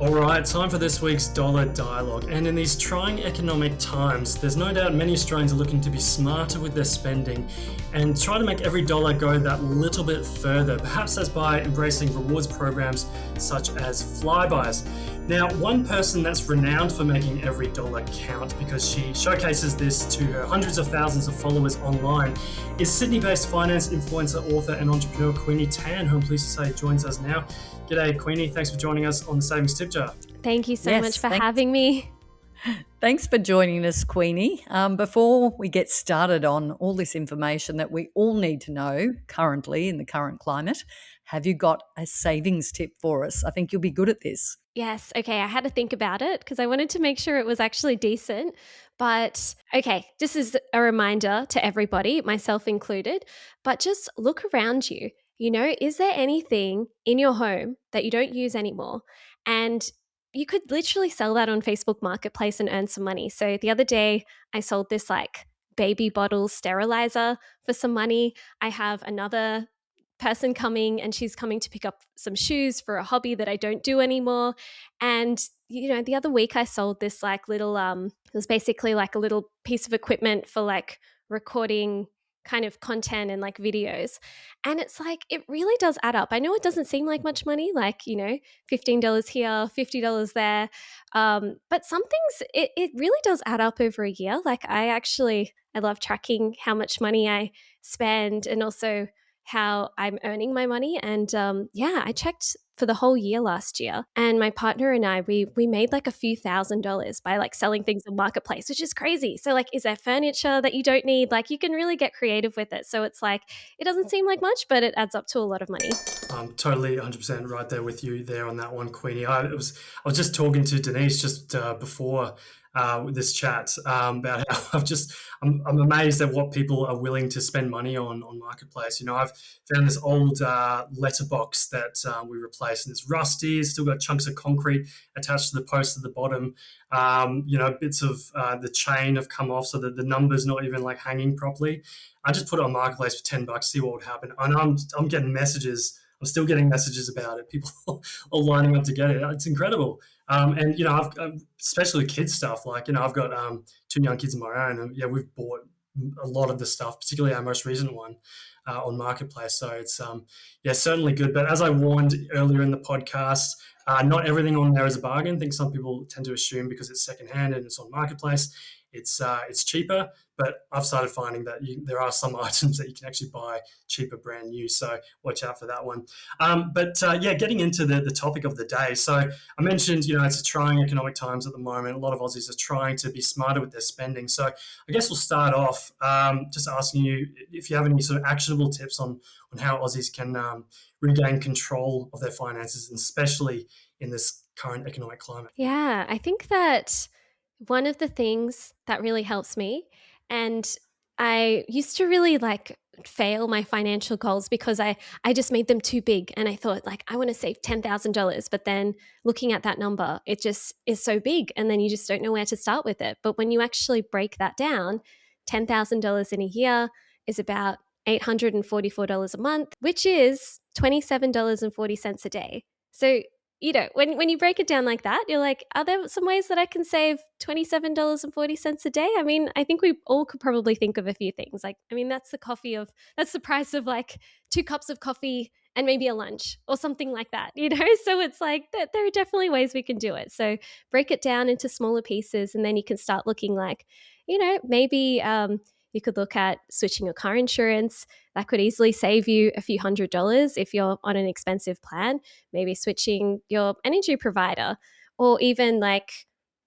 All right, time for this week's Dollar Dialogue. And in these trying economic times, there's no doubt many Australians are looking to be smarter with their spending and try to make every dollar go that little bit further. Perhaps that's by embracing rewards programs such as Flybuys. Now, one person that's renowned for making every dollar count because she showcases this to her hundreds of thousands of followers online is Sydney-based finance influencer, author and entrepreneur Queenie Tan, who I'm pleased to say joins us now. G'day, Queenie. Thanks for joining us on the Savings Tip Jar. Thank you so much for having me. Thanks for joining us, Queenie. Before we get started on all this information that we all need to know currently in the current climate, have you got a savings tip for us? I think you'll be good at this. Yes. Okay. I had to think about it because I wanted to make sure it was actually decent. But okay, this is a reminder to everybody, myself included, but just look around you. Is there anything in your home that you don't use anymore? And you could literally sell that on Facebook Marketplace and earn some money. So the other day I sold this baby bottle sterilizer for some money. I have another person coming and she's coming to pick up some shoes for a hobby that I don't do anymore. And the other week I sold this little it was basically like a little piece of equipment for recording kind of content and videos. And it's it really does add up. I know it doesn't seem like much money, $15 here, $50 there. But some things, it really does add up over a year. I love tracking how much money I spend and also how I'm earning my money. And I checked for the whole year last year. And my partner and I, we made a few $1,000s by selling things on Marketplace, which is crazy. So is there furniture that you don't need? You can really get creative with it. So it's it doesn't seem like much, but it adds up to a lot of money. I'm totally 100% right there with you there on that one, Queenie. I was just talking to Denise just before this chat about how I'm amazed at what people are willing to spend money on Marketplace. I've found this old letterbox that we replaced, and it's rusty. It's still got chunks of concrete attached to the post at the bottom. Bits of the chain have come off so that the number's not even hanging properly. I just put it on Marketplace for $10, see what would happen. And I'm getting messages. I'm still getting messages about it. People are lining up to get it. It's incredible. And I've especially kids stuff. I've got two young kids of my own, and we've bought a lot of the stuff, particularly our most recent one on Marketplace. So it's certainly good. But as I warned earlier in the podcast, not everything on there is a bargain. I think some people tend to assume because it's secondhand and it's on Marketplace, it's cheaper. But I've started finding that there are some items that you can actually buy cheaper brand new. So watch out for that one. Getting into the topic of the day. So I mentioned, it's a trying economic times at the moment. A lot of Aussies are trying to be smarter with their spending. So I guess we'll start off just asking you if you have any sort of actionable tips on how Aussies can regain control of their finances, and especially in this current economic climate. Yeah, I think that one of the things that really helps me, and I used to really fail my financial goals because I just made them too big, and I thought I want to save $10,000, but then looking at that number, it just is so big, and then you just don't know where to start with it. But when you actually break that down, $10,000 in a year is about $844 a month, which is $27.40 a day. So when you break it down like that, you're are there some ways that I can save $27.40 a day? I mean, I think we all could probably think of a few things. That's the price of 2 cups of coffee and maybe a lunch or something like that, So it's there are definitely ways we can do it. So break it down into smaller pieces, and then you can start looking maybe you could look at switching your car insurance. That could easily save you a few $100s if you're on an expensive plan. Maybe switching your energy provider, or even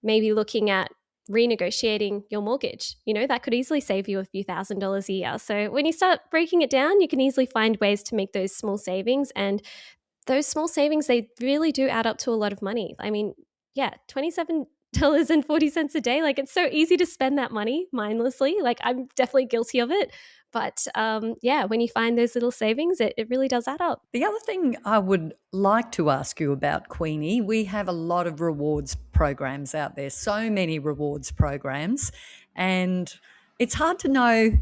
maybe looking at renegotiating your mortgage. That could easily save you a few $1,000s a year. So when you start breaking it down, you can easily find ways to make those small savings. And those small savings, they really do add up to a lot of money. I mean, $27.40 a day. It's so easy to spend that money mindlessly. I'm definitely guilty of it. But when you find those little savings, it really does add up. The other thing I would like to ask you about, Queenie, we have a lot of rewards programs out there, so many rewards programs, and it's hard to know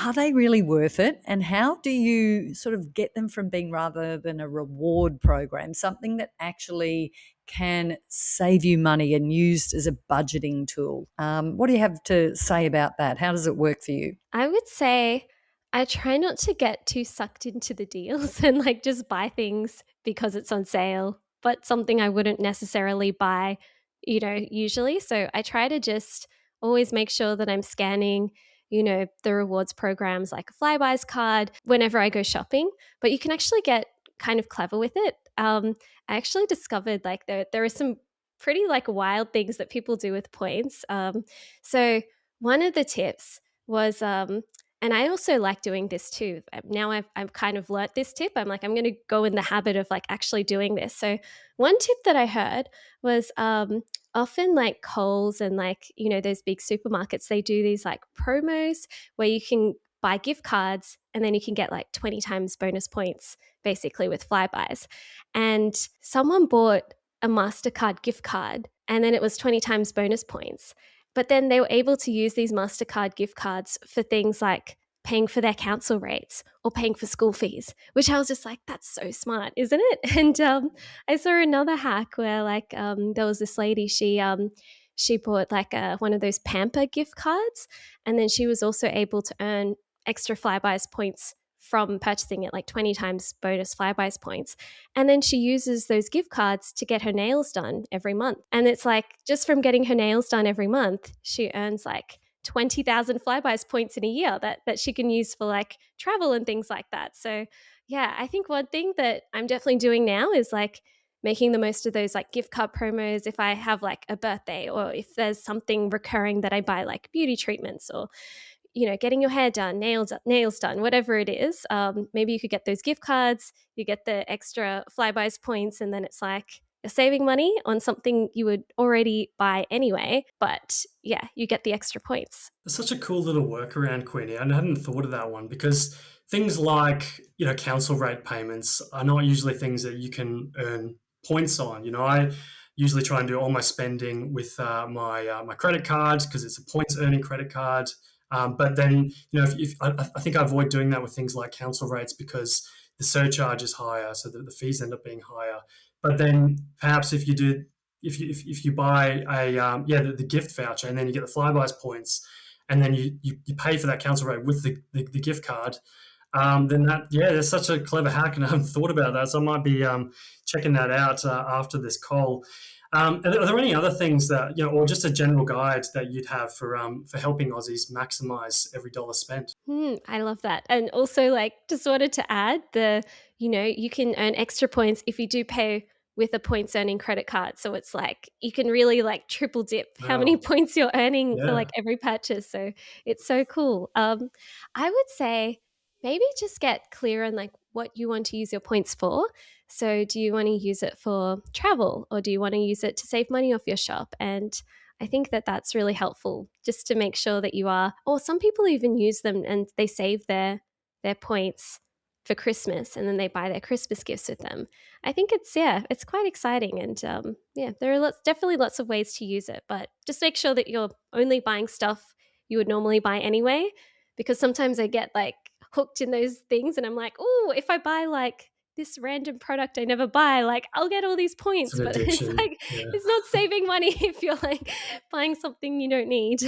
Are they really worth it? And how do you sort of get them from being rather than a reward program, something that actually can save you money and used as a budgeting tool? What do you have to say about that? How does it work for you? I would say I try not to get too sucked into the deals and like just buy things because it's on sale, but something I wouldn't necessarily buy, usually. So I try to just always make sure that I'm scanning, the rewards programs like a Flybuys card whenever I go shopping. But you can actually get kind of clever with it. I actually discovered like there are some pretty like wild things that people do with points. So one of the tips was and I also like doing this too. Now I've kind of learnt this tip. I'm like, I'm going to go in the habit of like actually doing this. So one tip that I heard was often like Coles and like, those big supermarkets, they do these like promos where you can buy gift cards and then you can get like 20 times bonus points basically with Flybuys. And someone bought a MasterCard gift card and then it was 20 times bonus points. But then they were able to use these MasterCard gift cards for things like paying for their council rates or paying for school fees, which I was just like, that's so smart, isn't it? And I saw another hack where like there was this lady, she bought like one of those Pamper gift cards, and then she was also able to earn extra Flybuys points from purchasing it, like 20 times bonus Flybuys points. And then she uses those gift cards to get her nails done every month. And it's like just from getting her nails done every month, she earns like 20,000 Flybuys points in a year that she can use for like travel and things like that. So yeah, I think one thing that I'm definitely doing now is like making the most of those like gift card promos if I have like a birthday or if there's something recurring that I buy like beauty treatments or getting your hair done, nails done, whatever it is. Maybe you could get those gift cards, you get the extra Flybuys points, and then it's like you're saving money on something you would already buy anyway. But yeah, you get the extra points. It's such a cool little workaround, Queenie. I hadn't thought of that one because things like, council rate payments are not usually things that you can earn points on. I usually try and do all my spending with my credit cards because it's a points earning credit card. But then, if I think I avoid doing that with things like council rates because the surcharge is higher, so the fees end up being higher. But then perhaps if you buy the gift voucher and then you get the Flybuys points and then you pay for that council rate with the gift card, then there's such a clever hack, and I haven't thought about that, so I might be checking that out after this call. Are there any other things that or just a general guide that you'd have for helping Aussies maximize every dollar spent? I love that. And also, like, just wanted to add you can earn extra points if you do pay with a points earning credit card. So it's like you can really like triple dip how many Oh, points you're earning for yeah, like every purchase. So it's so cool. I would say maybe just get clear on like what you want to use your points for. So do you want to use it for travel or do you want to use it to save money off your shop? And I think that that's really helpful just to make sure that you are, or some people even use them and they save their points for Christmas and then they buy their Christmas gifts with them. I think it's quite exciting and there are definitely lots of ways to use it, but just make sure that you're only buying stuff you would normally buy anyway, because sometimes I get like hooked in those things and I'm like, oh, if I buy like this random product I never buy, like I'll get all these it's points, an but it's addiction. like Yeah. it's not saving money if you're like buying something you don't need.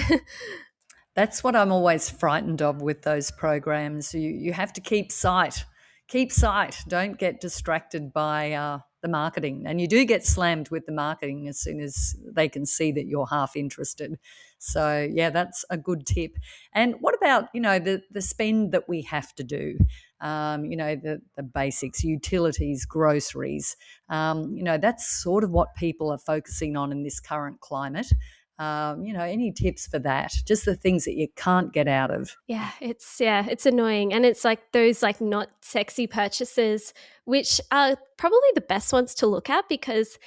That's what I'm always frightened of with those programs. You have to keep sight. Keep sight. Don't get distracted by the marketing. And you do get slammed with the marketing as soon as they can see that you're half interested. So, yeah, that's a good tip. And what about, the spend that we have to do? The basics, utilities, groceries. That's sort of what people are focusing on in this current climate. Any tips for that? Just the things that you can't get out of. It's annoying. And it's like those like not sexy purchases, which are probably the best ones to look at because,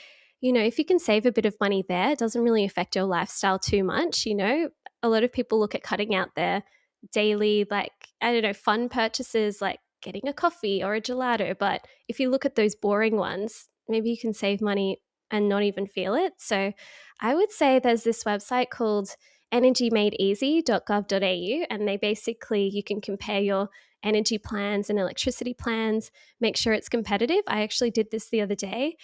if you can save a bit of money there, it doesn't really affect your lifestyle too much. A lot of people look at cutting out their daily, like, I don't know, fun purchases like getting a coffee or a gelato. But if you look at those boring ones, maybe you can save money and not even feel it. So I would say there's this website called energymadeeasy.gov.au, and they basically, you can compare your energy plans and electricity plans, make sure it's competitive. I actually did this the other day,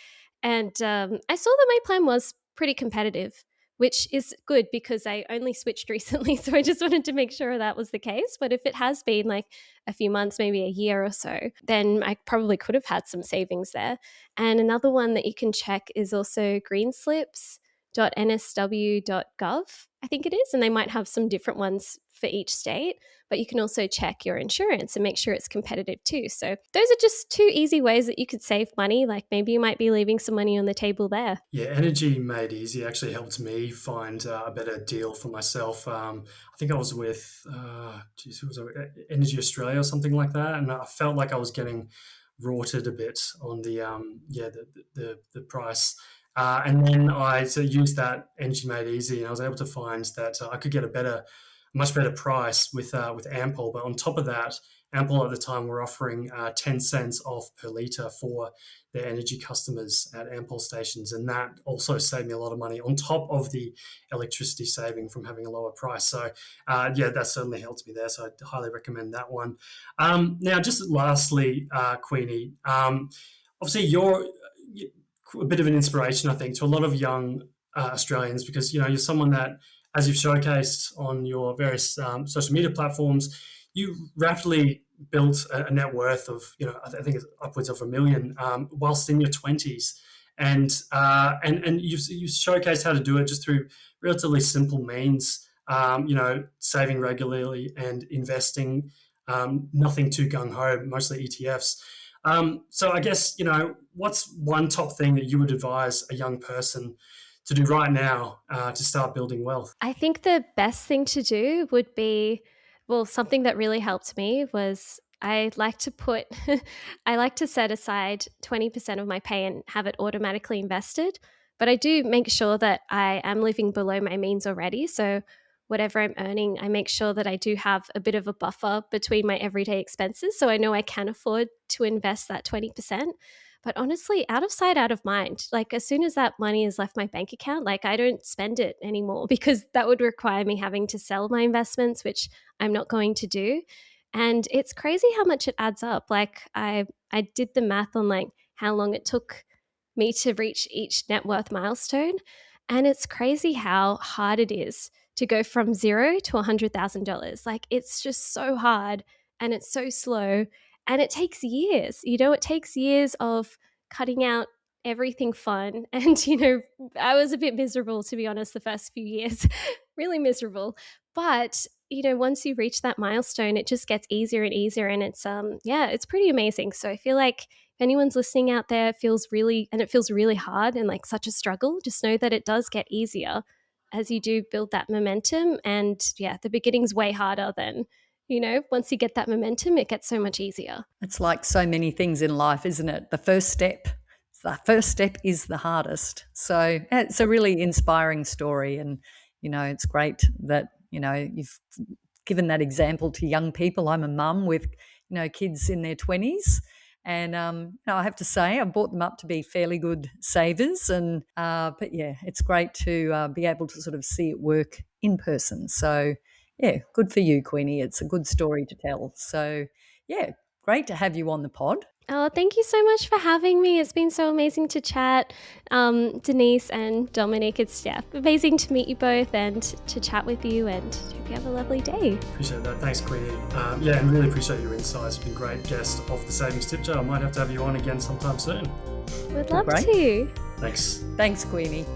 and I saw that my plan was pretty competitive, which is good because I only switched recently. So I just wanted to make sure that was the case. But if it has been like a few months, maybe a year or so, then I probably could have had some savings there. And another one that you can check is also greenslips.nsw.gov, I think it is. And they might have some different ones for each state, but you can also check your insurance and make sure it's competitive too. So those are just two easy ways that you could save money. Like maybe you might be leaving some money on the table there. Yeah, Energy Made Easy actually helped me find a better deal for myself. I think I was with, who was it? Energy Australia or something like that, and I felt like I was getting rorted a bit on the price. And then I used that Energy Made Easy, and I was able to find that I could get much better price with Ample. But on top of that, Ample at the time were offering 10 cents off per litre for their energy customers at Ample stations, and that also saved me a lot of money on top of the electricity saving from having a lower price. So that certainly helped me there, so I highly recommend that one. Now, just lastly, Queenie, obviously you're a bit of an inspiration, I think, to a lot of young Australians, because you're someone that, as you've showcased on your various social media platforms, you rapidly built a net worth of, I think it's upwards of $1 million, whilst in your 20s, and you've showcased how to do it just through relatively simple means, saving regularly and investing, nothing too gung ho, mostly ETFs. So I guess, what's one top thing that you would advise a young person to do right now to start building wealth? I think the best thing to do would be, well, something that really helped me was I like to set aside 20% of my pay and have it automatically invested. But I do make sure that I am living below my means already. So whatever I'm earning, I make sure that I do have a bit of a buffer between my everyday expenses. So I know I can afford to invest that 20%. But honestly, out of sight, out of mind. Like as soon as that money has left my bank account, like I don't spend it anymore because that would require me having to sell my investments, which I'm not going to do. And it's crazy how much it adds up. Like I did the math on like how long it took me to reach each net worth milestone. And it's crazy how hard it is to go from zero to $100,000. Like it's just so hard and it's so slow. And it takes years, it takes years of cutting out everything fun. And, I was a bit miserable, to be honest, the first few years, really miserable. But, once you reach that milestone, it just gets easier and easier. And it's pretty amazing. So I feel like if anyone's listening out there it feels really hard and like such a struggle, just know that it does get easier as you do build that momentum. And the beginning's way harder than once you get that momentum, it gets so much easier. It's like so many things in life, isn't it? The first step is the hardest. So it's a really inspiring story. And, it's great that, you've given that example to young people. I'm a mum with, kids in their 20s. And I have to say, I've brought them up to be fairly good savers. And but it's great to be able to sort of see it work in person. So good for you, Queenie. It's a good story to tell. So great to have you on the pod. Oh, thank you so much for having me. It's been so amazing to chat. Denise and Dominic, it's amazing to meet you both and to chat with you, and hope you have a lovely day. Appreciate that. Thanks, Queenie. And really appreciate your insights. You've been a great guest of the Savings Tip Jar. I might have to have you on again sometime soon. Would love to. Thanks. Thanks, Queenie.